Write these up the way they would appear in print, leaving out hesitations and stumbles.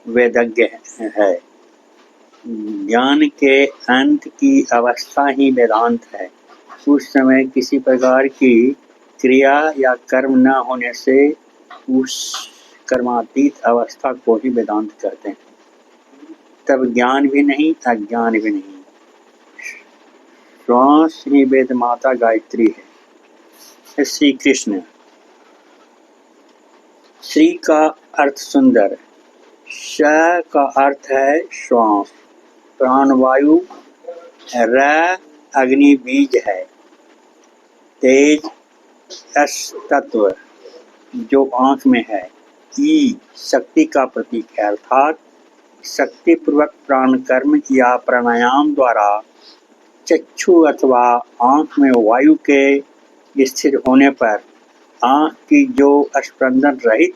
वेदज्ञ है। ज्ञान के अंत की अवस्था ही वेदांत है। उस समय किसी प्रकार की क्रिया या कर्म न होने से उस कर्मातीत अवस्था को ही वेदांत कहते हैं। तब ज्ञान भी नहीं, अज्ञान भी नहीं। श्वास ही वेद माता गायत्री है। श्री कृष्ण। श्री का अर्थ सुंदर, श का अर्थ है श्वास, प्राणवायु, र अग्नि बीज है, तेज अस तत्व जो आंख में है, ई शक्ति का प्रतीक है, अर्थात शक्ति पूर्वक प्राण कर्म या प्राणायाम द्वारा चक्षु अथवा आंख में वायु के स्थिर होने पर आंख की जो स्पंदन रहित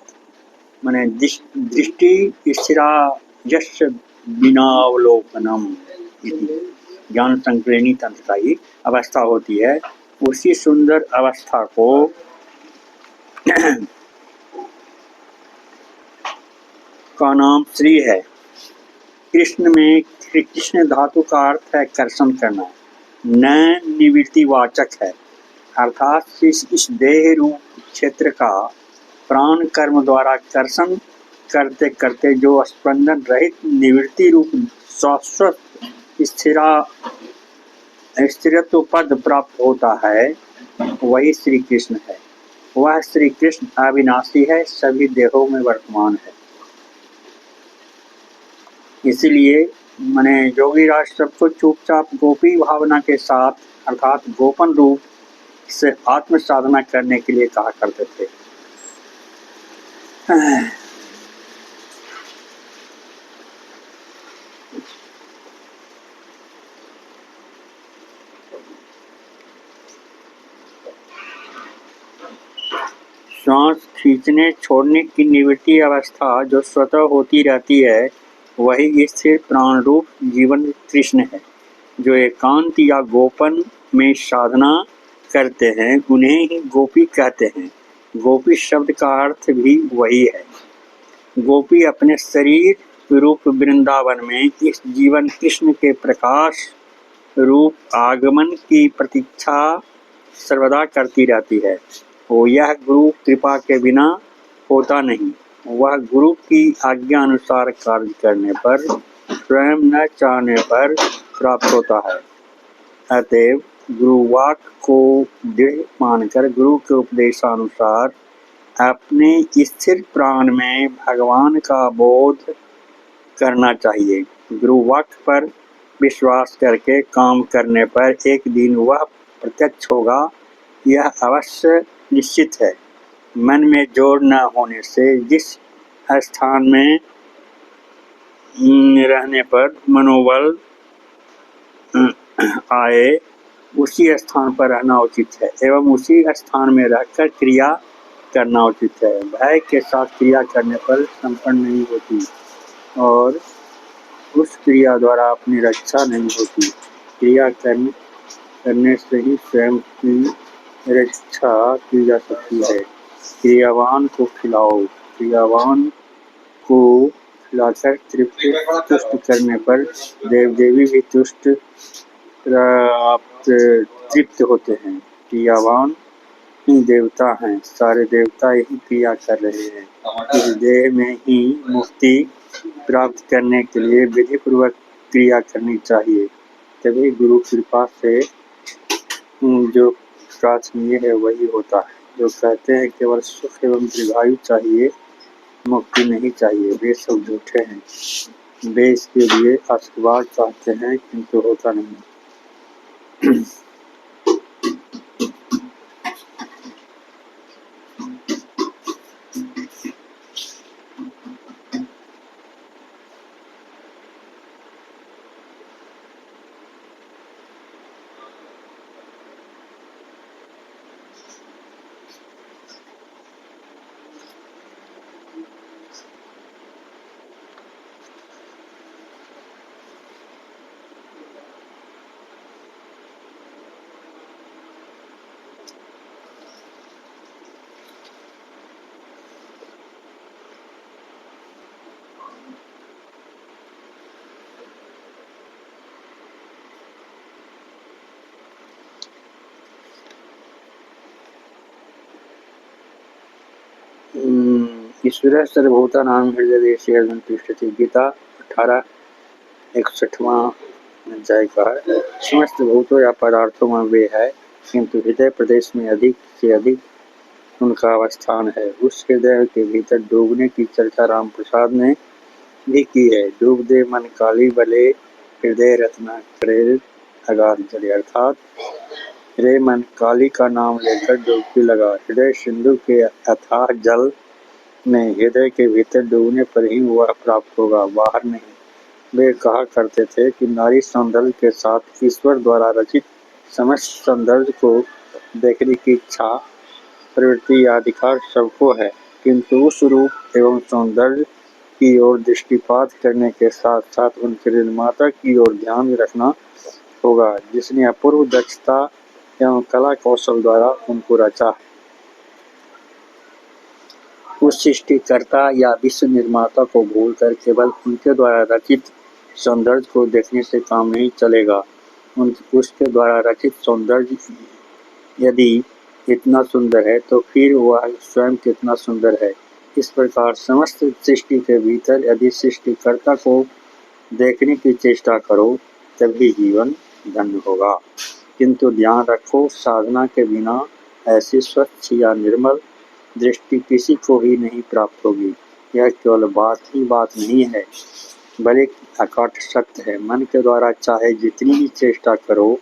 माने दृष्टि स्थिरा यश बिनावलोकनम ज्ञान संक्रेणी तंत्र का ही अवस्था होती है। उसी सुंदर अवस्था को का नाम श्री है। कृष्ण में कृष्ण धातु का अर्थ है कर्षण करना, न निवृत्तिवाचक है, अर्थात इस देह रूप क्षेत्र का प्राण कर्म द्वारा कर्षण करते करते जो स्पंदन रहित निवृत्ति रूप शाश्वत स्थिरत्व पद प्राप्त होता है, वही श्री कृष्ण है। वह श्री कृष्ण अविनाशी है, सभी देहों में वर्तमान है। इसलिए मैंने योगीराज सबको चुपचाप गोपी भावना के साथ अर्थात गोपन रूप से आत्म साधना करने के लिए कहा करते थे। श्वास खींचने छोड़ने की निवृत्ति अवस्था जो स्वतः होती रहती है, वही स्थिर प्राण रूप जीवन कृष्ण है। जो एकांत या गोपन में साधना करते हैं उन्हें ही गोपी कहते हैं। गोपी शब्द का अर्थ भी वही है। गोपी अपने शरीर रूप वृंदावन में इस जीवन कृष्ण के प्रकाश रूप आगमन की प्रतीक्षा सर्वदा करती रहती है। वो यह गुरु कृपा के बिना होता नहीं। वह गुरु की आज्ञा अनुसार कार्य करने पर स्वयं न चाहने पर प्राप्त होता है। अतएव गुरुवाक को दृढ़ मानकर गुरु के उपदेशानुसार अपने स्थिर प्राण में भगवान का बोध करना चाहिए। गुरुवाक पर विश्वास करके काम करने पर एक दिन वह प्रत्यक्ष होगा, यह अवश्य निश्चित है। मन में जोर न होने से जिस स्थान में रहने पर मनोबल आए उसी स्थान पर रहना उचित है एवं उसी स्थान में रहकर क्रिया करना उचित है। भय के साथ क्रिया करने पर संपन्न नहीं होती और उस क्रिया द्वारा अपनी रक्षा नहीं होती। क्रिया करने से ही स्वयं की रक्षा की जा सकती है। क्रियावान को खिलाओ, क्रियावान को खिलाकर तुष्ट करने पर देव देवी भी तृप्त होते हैं। क्रियावान ही देवता हैं, सारे देवता यही क्रिया कर रहे हैं। इस देह में ही मुक्ति प्राप्त करने के लिए विधि पूर्वक क्रिया करनी चाहिए, तभी गुरु कृपा से जो प्रार्थनीय है वही होता है। जो कहते हैं केवल सुख एवं दीर्घायु चाहिए, मुक्ति नहीं चाहिए, वे सब झूठे हैं। वे इसके लिए आशीर्वाद चाहते हैं किंतु होता नहीं। ईश्वर सर्वभूतानां हृदयदेशे अर्जुन तिष्ठति। गीता 18:61 अध्याय का है। समस्त भूतों या पदार्थों में वे है, किंतु हृदय प्रदेश में अधिक से अधिक उनका अवस्थान है। उस हृदय के भीतर डूबने की चर्चा राम प्रसाद ने भी की है। डूब दे मन काली बले, हृदय रत्ना करे अगाध जले। अर्थात रे मन, काली का नाम लेकर डुबकी लगा। हृदय सिंधु के अथाह जल में हृदय के भीतर डूबने पर ही वह प्राप्त होगा, बाहर नहीं। वे कहा करते थे कि नारी सौंदर्य के साथ ईश्वर द्वारा रचित समस्त सौंदर्य को देखने की इच्छा, प्रवृत्ति या अधिकार सबको है, किंतु उस रूप एवं सौंदर्य की ओर दृष्टिपात करने के साथ साथ उनके निर्माता की ओर ध्यान रखना होगा, जिसने अपूर्व दक्षता एवं कला कौशल द्वारा उनको रचा है। उस सृष्टिकर्ता या विश्व निर्माता को भूलकर केवल उनके द्वारा रचित सौंदर्य को देखने से काम नहीं चलेगा। उसके द्वारा रचित सौंदर्य यदि इतना सुंदर है तो फिर वह स्वयं कितना सुंदर है। इस प्रकार समस्त सृष्टि के भीतर यदि सृष्टिकर्ता को देखने की चेष्टा करो तभी जीवन धन्य होगा। किंतु ध्यान रखो, साधना के बिना ऐसी स्वच्छ या निर्मल दृष्टि किसी को ही नहीं प्राप्त होगी। यह केवल बात नहीं है, बल्कि अकाट सत्य है। मन के द्वारा चाहे जितनी ही चेष्टा करो,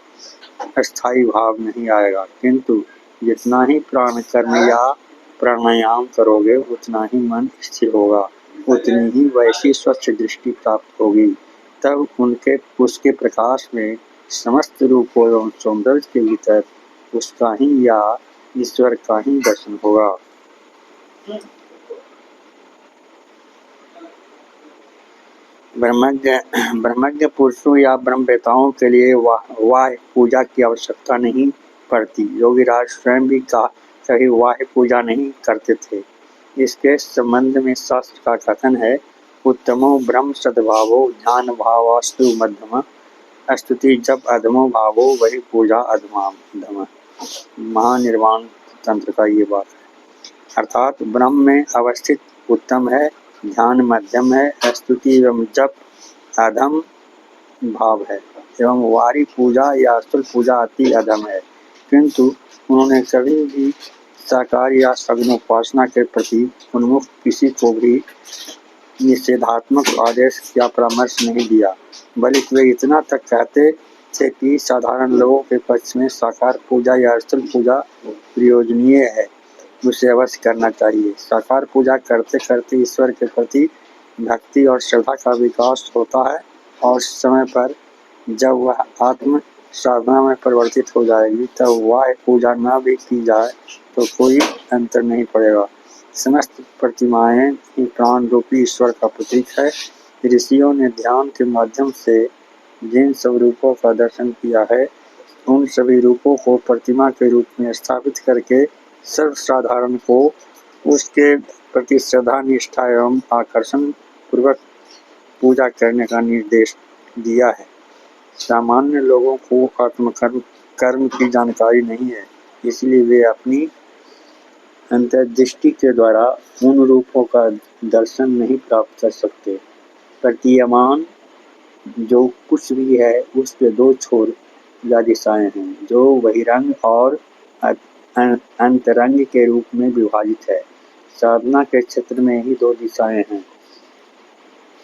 अस्थायी भाव नहीं आएगा, किंतु जितना ही प्राण कर्म या प्राणायाम करोगे उतना ही मन स्थिर होगा, उतनी ही वैसी स्वच्छ दृष्टि प्राप्त होगी। तब उसके प्रकाश में समस्त रूपों एवं सौंदर्य के भीतर उसका ही या ईश्वर का ही दर्शन होगा। ब्रह्मज्ञ पुरुषों या ब्रह्मवेताओं के लिए वाह्य पूजा की आवश्यकता नहीं पड़ती। योगीराज स्वयं भी कभी वाह्य पूजा नहीं करते थे। इसके संबंध में शास्त्र का कथन है, उत्तमो ब्रह्म सद्भावो ध्यान भावास्तु मध्यम, स्तुति जब अधमो भावो वही पूजा अधम। महानिर्वाण तंत्र का ये बात है। अर्थात ब्रह्म में अवस्थित उत्तम है, ध्यान मध्यम है, स्तुति एवं जप अधम भाव है, एवं वारी पूजा या स्थूल पूजा अति अधम है। किंतु उन्होंने कभी भी साकार या सघन उपासना के प्रति उन्मुख किसी को भी निषेधात्मक आदेश या परामर्श नहीं दिया, बल्कि वे इतना तक कहते थे कि साधारण लोगों के पक्ष में साकार पूजा या स्थूल पूजा प्रयोजनीय है, उसे अवश्य करना चाहिए। साकार पूजा करते करते ईश्वर के प्रति भक्ति और श्रद्धा का विकास होता है, और समय पर जब वह आत्म साधना में परिवर्तित हो जाएगी तब वाह्य पूजा न भी की जाए तो कोई अंतर नहीं पड़ेगा। समस्त प्रतिमाएं ही प्राण रूपी ईश्वर का प्रतीक है। ऋषियों ने ध्यान के माध्यम से जिन सब रूपों का दर्शन किया है, उन सभी रूपों को प्रतिमा के रूप में स्थापित करके सर्वसाधारण को उसके प्रति श्रद्धा, निष्ठा एवं आकर्षण पूर्वक पूजा करने का निर्देश दिया है। सामान्य लोगों को कर्म की जानकारी नहीं है, इसलिए वे अपनी अंतर्दृष्टि के द्वारा उन रूपों का दर्शन नहीं प्राप्त कर सकते। प्रतीयमान जो कुछ भी है उसके दो छोर या दिशाएं हैं, जो बहिरंग और अंतरंग के रूप में विभाजित है। साधना के क्षेत्र में ही दो दिशाएं हैं,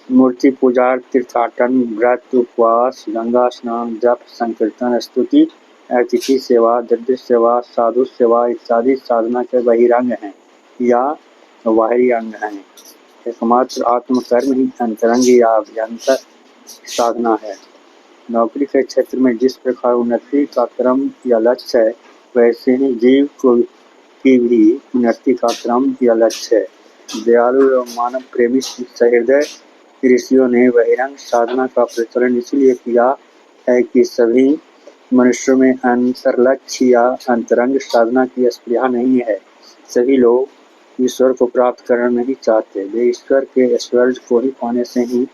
मूर्ति पूजा, तीर्थाटन, व्रत, उपवास, गंगा स्नान, जप, संकीर्तन, स्तुति, अतिथि सेवा, दरिद्र सेवा, साधु सेवा इत्यादि साधना के बहिरंग हैं या बाहरी अंग हैं। एकमात्र आत्मकर्म ही अंतरंग या अभ्यंतर साधना है। नौकरी के क्षेत्र में जिस प्रकार उन्नति का क्रम या लक्ष्य है, वैसे ही जीव की भी उन्नति का क्रम या लक्ष्य है। दयालु एवं मानव प्रेमी सहृदय ऋषियों ने बहिरंग साधना का प्रचलन इसलिए किया है कि सभी मनुष्यों में अंतर्लक्ष्य या अंतरंग साधना की स्पृहा नहीं है। सभी लोग ईश्वर को प्राप्त करना नहीं चाहते, वे ईश्वर के ऐश्वर्य को ही पाने से ही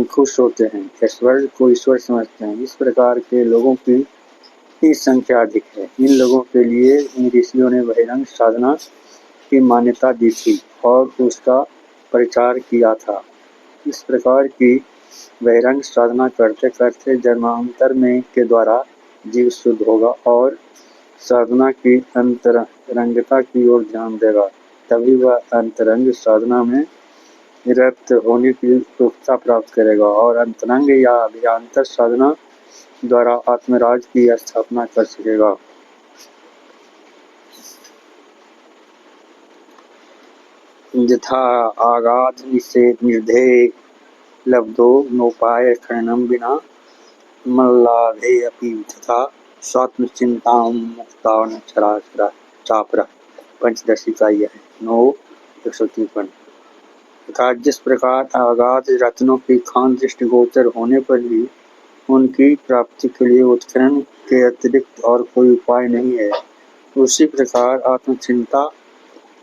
खुश होते हैं, ऐश्वर्य को ईश्वर समझते हैं। इस प्रकार के लोगों की संख्या अधिक है। इन लोगों के लिए इन ऋषियों ने बहिरंग साधना की मान्यता दी थी और उसका प्रचार किया था। इस प्रकार की बहिरंग साधना करते करते जन्मांतर में के द्वारा जीव शुद्ध होगा और साधना की अंतरंगता की ओर ध्यान देगा। तभी वह अंतरंग साधना में निरत होने की योग्यता प्राप्त करेगा और अंतरंग या अभ्यंतर साधना द्वारा आत्मराज की स्थापना कर सकेगा। यथा आगाध निषेध निर्धेय लब्धो नोपाय खननम बिना मल्लाभे अपि तथा स्वात्मचिंतां मुक्तावन चराचरा चापरा पंचदशी का यह 9:153। तथा जिस प्रकार अगाध रत्नों की खान दृष्टिगोचर होने पर भी उनकी प्राप्ति के लिए उत्खनन के अतिरिक्त और कोई उपाय नहीं है, उसी प्रकार आत्मचिंता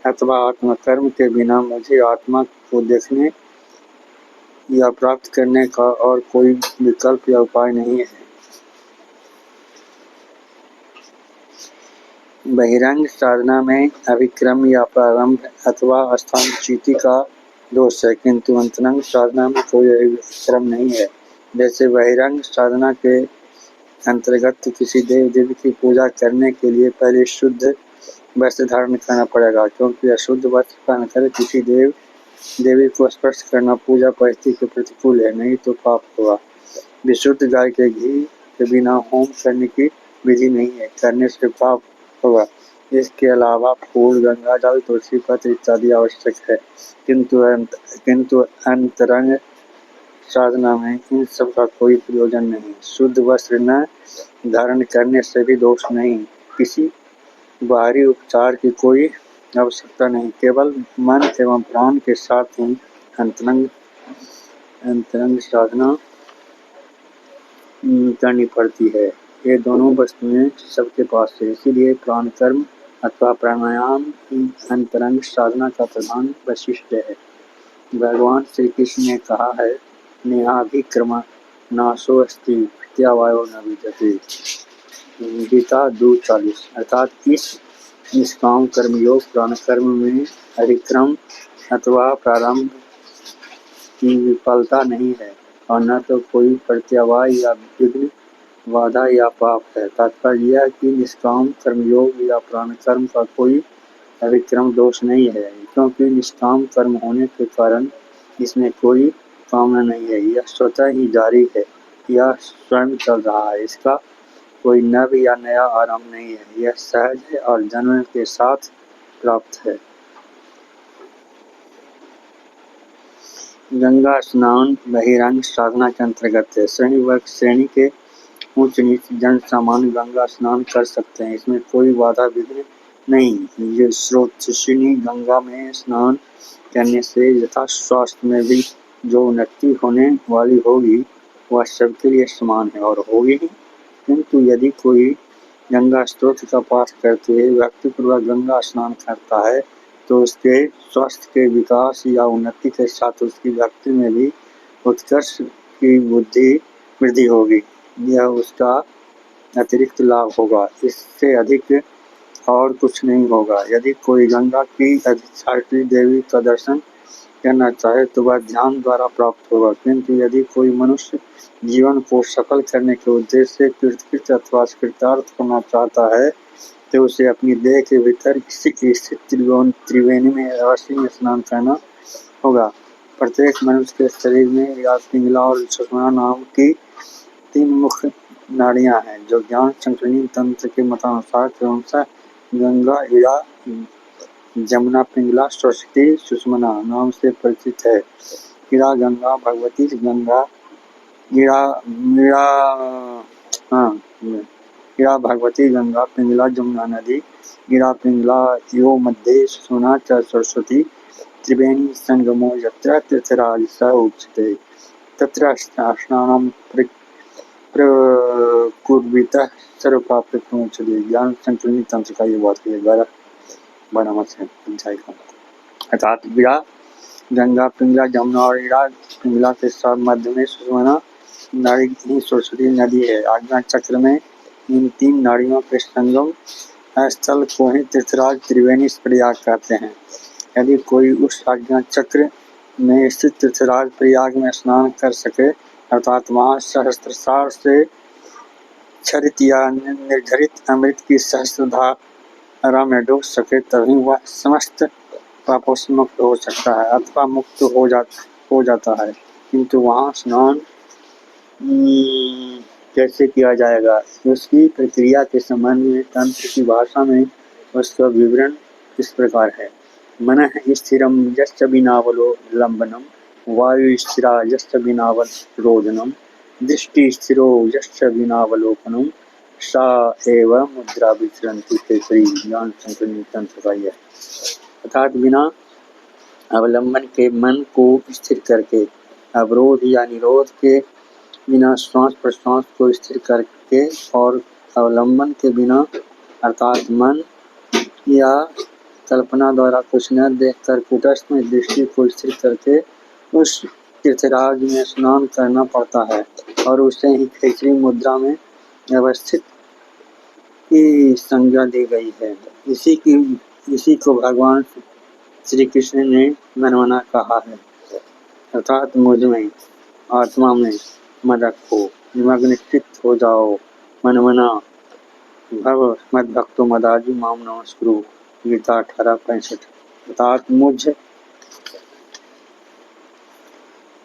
अथवा आत्मकर्म के बिना मुझे आत्मा को देखने या प्राप्त करने का और कोई विकल्प या उपाय नहीं है। बहिरंग साधना में अभिक्रम या प्रारंभ अथवा स्थानच्युति का दोष है, किंतु अंतरंग साधना में कोई अभिक्रम नहीं है। जैसे बहिरंग साधना के अंतर्गत किसी देव देवी की पूजा करने के लिए पहले शुद्ध वस्त्र धारण करना पड़ेगा, क्योंकि अशुद्ध वस्त्र पहनकर किसी देव देवी को स्पर्श करना पूजा परिस्थिति के प्रतिकूल है, नहीं तो पाप होगा। विशुद्ध गाय के घी के बिना होम करने की विधि नहीं है, करने से पाप होगा। इसके अलावा फूल, गंगा जल, तुलसी पत्र इत्यादि आवश्यक है, किंतु अंतरंग साधना में इन सब का कोई प्रयोजन नहीं। शुद्ध वस्त्र न धारण करने से भी दोष नहीं, किसी बाहरी उपचार की कोई आवश्यकता नहीं, केवल मन एवं प्राण के साथ ही अंतरंग साधना करनी पड़ती है। ये दोनों वस्तुएं सबके पास है, इसीलिए प्राण कर्म अथवा प्राणायाम ही अंतरंग साधना का प्रधान वैशिष्ट्य है। भगवान श्री कृष्ण ने कहा है, नेहाभिक्रम नाशो अस्ति प्रत्यावायो न विद्यते, गीता 2:40। अर्थात इस निष्काम कर्मयोग प्राण कर्म में अभिक्रम अथवा प्रारंभ की विफलता नहीं है और न तो कोई प्रत्यावाय या विघ्न, बाधा या पाप है। तात्पर्य यह कि निष्काम कर्मयोग या प्राण कर्म का कोई अभिक्रम दोष नहीं है, क्योंकि निष्काम कर्म होने के कारण इसमें कोई कामना नहीं है, यह स्वतः ही जारी है, यह स्वयं चल रहा है, इसका कोई नव या नया आरंभ नहीं है, यह सहज है और जन्म के साथ प्राप्त है। गंगा स्नान बहिरंग साधना के अंतर्गत है। श्रेणी के उच्च नीच जन सामान्य गंगा स्नान कर सकते हैं, इसमें कोई बाधा विघ्न नहीं। ये स्रोतस्विनी गंगा में स्नान करने से यथा स्वास्थ्य में भी जो उन्नति होने वाली होगी वह सबके लिए समान है और होगी ही। किंतु यदि कोई गंगा स्तोत्र का पाठ करते हुए भक्तिपूर्वक गंगा स्नान करता है तो उसके स्वास्थ्य के विकास या उन्नति के साथ उसकी भक्ति में भी उत्कर्ष की वृद्धि होगी। यह उसका अतिरिक्त लाभ होगा, इससे अधिक और कुछ नहीं होगा। यदि कोई गंगा की अधिष्ठात्री देवी का दर्शन करना चाहे तो वह ध्यान द्वारा प्राप्त होगा, किंतु यदि कोई मनुष्य जीवन को सफल करने के उद्देश्य से कृतकृत अथवा कृतार्थ होना चाहता है तो उसे अपनी देह के भीतर स्थित त्रिवेणी में अवश्य स्नान करना होगा। प्रत्येक मनुष्य के शरीर में या पिंगला और सुषुम्ना नाम की 3 मुख्य नाड़ियां हैं, जो ज्ञान संकीर्णन तंत्र के मतानुसार क्रमशः गंगा, इड़ा, जमुना, पिंगला, सरस्वती, सुषुम्ना नाम से परिचित है। इड़ा गंगा, भगवती गंगा, इड़ा भगवती गंगा, पिंगला जमुना नदी, इड़ा पिंगला यो मध्ये सुषुम्ना च सरस्वती, त्रिवेणी संगमो यत्र तीर्थराज स उच्यते तत्र स्नानं प्रकुर्वीतः सर्वपापविमोचते। ज्ञान संकीर्णन तंत्र का ये बात है, 12वां अध्याय का। अर्थात इड़ा गंगा, पिंगला, जमुना और इड़ा पिंगला के साथ मध्य में सुषुम्ना नाड़ी ही सरस्वती नदी है। आज्ञा चक्र में इन 3 नाड़ियों के संगम स्थल को ही तीर्थराज त्रिवेणी प्रयाग कहते हैं। यदि कोई उस आज्ञा चक्र में स्थित तीर्थराज प्रयाग में स्नान कर सके, अर्थात वहाँ सहस्त्रसार से क्षरित या निर्झरित अमृत की सहस्त्रधारा में डूब सके, तभी वह समस्त पापों से मुक्त हो सकता है अथवा मुक्त हो जाता है। किंतु वहाँ स्नान कैसे किया जाएगा, उसकी प्रक्रिया के संबंध में तंत्र की भाषा में उसका विवरण इस प्रकार है। मनः स्थिरम यश्च विनावलोलंबनम, वायु स्थिरा यश्च विनावरोधनम, दृष्टि स्थिरो यश्च विनावलोकनम, सा एव मुद्रा विचरन्ति केसरी। ज्ञान संक्रमित तंत्र का यह अर्थात बिना अवलंबन के मन को स्थिर करके, अवरोध या निरोध के बिना श्वास प्रश्वास को स्थिर करके और अवलंबन के बिना अर्थात मन या कल्पना द्वारा कुछ न देखकर कुटस्थ में दृष्टि को स्थिर करके उस तीर्थराज में स्नान करना पड़ता है और उसे ही खेचरी मुद्रा में अवस्थित की संज्ञा दी गई है। इसी को भगवान श्री कृष्ण ने मनमना कहा है, अर्थात मुझ में आत्मा में मद रखो, निमग्न चित्त हो जाओ, मनमना भव मद भक्तो मदाजी माम नमस्कुरु। गीता 18:65। अर्थात मुझ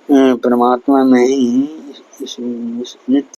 परमात्मा में ही नित्य